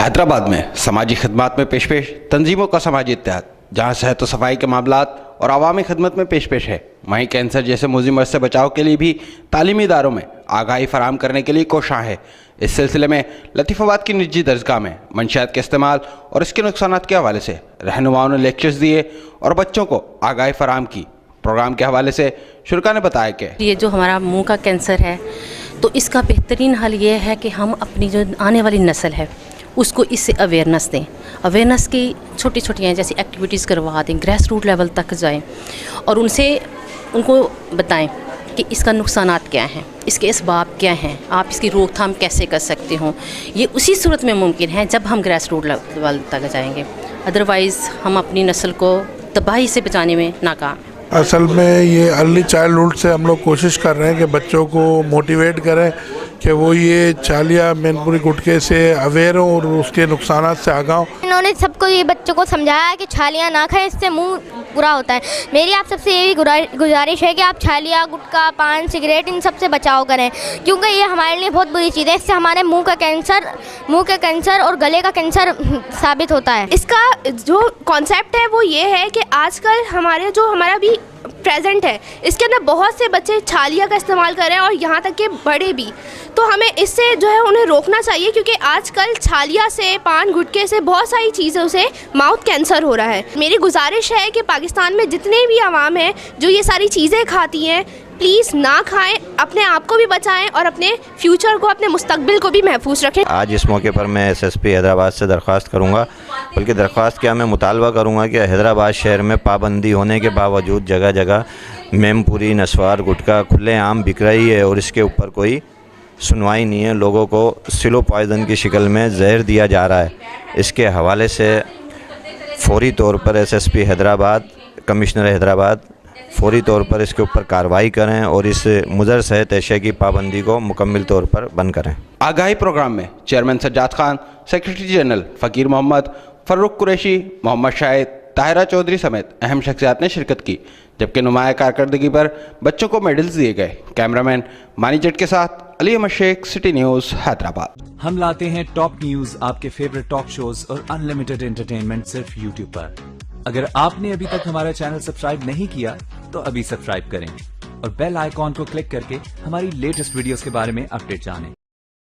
حیدرآباد میں سماجی خدمات میں پیش تنظیموں کا سماجی اتحاد، جہاں صحت و صفائی کے معاملات اور عوامی خدمت میں پیش ہے، وہیں کینسر جیسے موذی مرض سے بچاؤ کے لیے بھی تعلیمی اداروں میں آگاہی فراہم کرنے کے لیے کوشاں ہے۔ اس سلسلے میں لطیف آباد کی نجی درسگاہ میں منشیات کے استعمال اور اس کے نقصانات کے حوالے سے رہنماؤں نے لیکچرز دیے اور بچوں کو آگاہی فراہم کی۔ پروگرام کے حوالے سے شرکا نے بتایا کہ یہ جو ہمارا منہ کا کینسر ہے تو اس کا بہترین حل یہ ہے کہ ہم اپنی جو آنے والی نسل ہے اس کو اس سے اویئرنیس دیں۔ اویئرنیس کی چھوٹی چھوٹی ہیں جیسے ایکٹیویٹیز کروا دیں، گریس روٹ لیول تک جائیں اور ان کو بتائیں کہ اس کا نقصانات کیا ہیں، اس کے اسباب کیا ہیں، آپ اس کی روک تھام کیسے کر سکتے ہوں۔ یہ اسی صورت میں ممکن ہے جب ہم گریس روٹ لیول تک جائیں گے، ادروائز ہم اپنی نسل کو تباہی سے بچانے میں ناکام ہیں۔ اصل میں یہ ارلی چائلڈہڈ سے ہم لوگ کوشش کر رہے ہیں کہ بچوں کو موٹیویٹ کریں کہ وہ یہ چالیہ مین پوری گٹکے سے اویئر ہوں اور اس کے نقصانات سے آگاہ ہوں۔ انہوں نے سب کو یہ بچوں کو سمجھایا کہ چھالیاں نہ کھائیں، اس سے منہ برا ہوتا ہے۔ میری آپ سب سے یہی گزارش ہے کہ آپ چھالیاں، گٹکا، پان، سگریٹ ان سب سے بچاؤ کریں، کیونکہ یہ ہمارے لیے بہت بری چیز ہے۔ اس سے ہمارے منہ کا کینسر اور گلے کا کینسر ثابت ہوتا ہے۔ اس کا جو کانسیپٹ ہے وہ یہ ہے کہ آج کل ہمارا بھی پریزنٹ ہے، اس کے اندر بہت سے بچے چھالیہ کا استعمال کر رہے ہیں اور یہاں تک کہ بڑے بھی، تو ہمیں اس سے جو ہے انہیں روکنا چاہیے، کیونکہ آج کل چھالیہ سے، پان گٹکے سے، بہت ساری چیزوں سے ماؤتھ کینسر ہو رہا ہے۔ میری گزارش ہے کہ پاکستان میں جتنے بھی عوام ہیں جو یہ ساری چیزیں کھاتی ہیں، پلیز نہ کھائیں، اپنے آپ کو بھی بچائیں اور اپنے فیوچر کو، اپنے مستقبل کو بھی محفوظ رکھیں۔ آج اس موقع پر میں ایس ایس پی حیدرآباد سے درخواست کروں گا، بلکہ درخواست کیا میں مطالبہ کروں گا کہ حیدرآباد شہر میں پابندی ہونے کے باوجود جگہ جگہ میم پوری، نسوار، گٹکا کھلے عام بک رہی ہے اور اس کے اوپر کوئی سنوائی نہیں ہے۔ لوگوں کو سلو پوائزن کی شکل میں زہر دیا جا رہا ہے۔ اس کے حوالے سے فوری طور پر S S P Hyderabad, commissioner Hyderabad فوری طور پر اس کے اوپر کارروائی کریں اور اس مضر صحت اشیاء کی پابندی کو مکمل طور پر بند کریں۔ آگاہی پروگرام میں chairman Sajjad Khan, secretary general فقیر محمد، فاروق قریشی، محمد شاہد، طاہرہ چودھری سمیت اہم شخصیات نے شرکت کی، جبکہ نمایاں کارکردگی پر بچوں کو میڈلز دیے گئے۔ کیمرامین مانی جٹ کے ساتھ علی احمد شیخ، سٹی نیوز، حیدرآباد۔ ہم لاتے ہیں ٹاپ نیوز، آپ کے فیورٹ ٹاک شوز اور انلمیٹڈ انٹرٹینمنٹ صرف یوٹیوب پر۔ اگر آپ نے ابھی تک ہمارا چینل سبسکرائب نہیں کیا تو ابھی سبسکرائب کریں اور بیل آئیکن کو کلک کر کے ہماری لیٹسٹ ویڈیوز کے بارے میں اپڈیٹ جانیں۔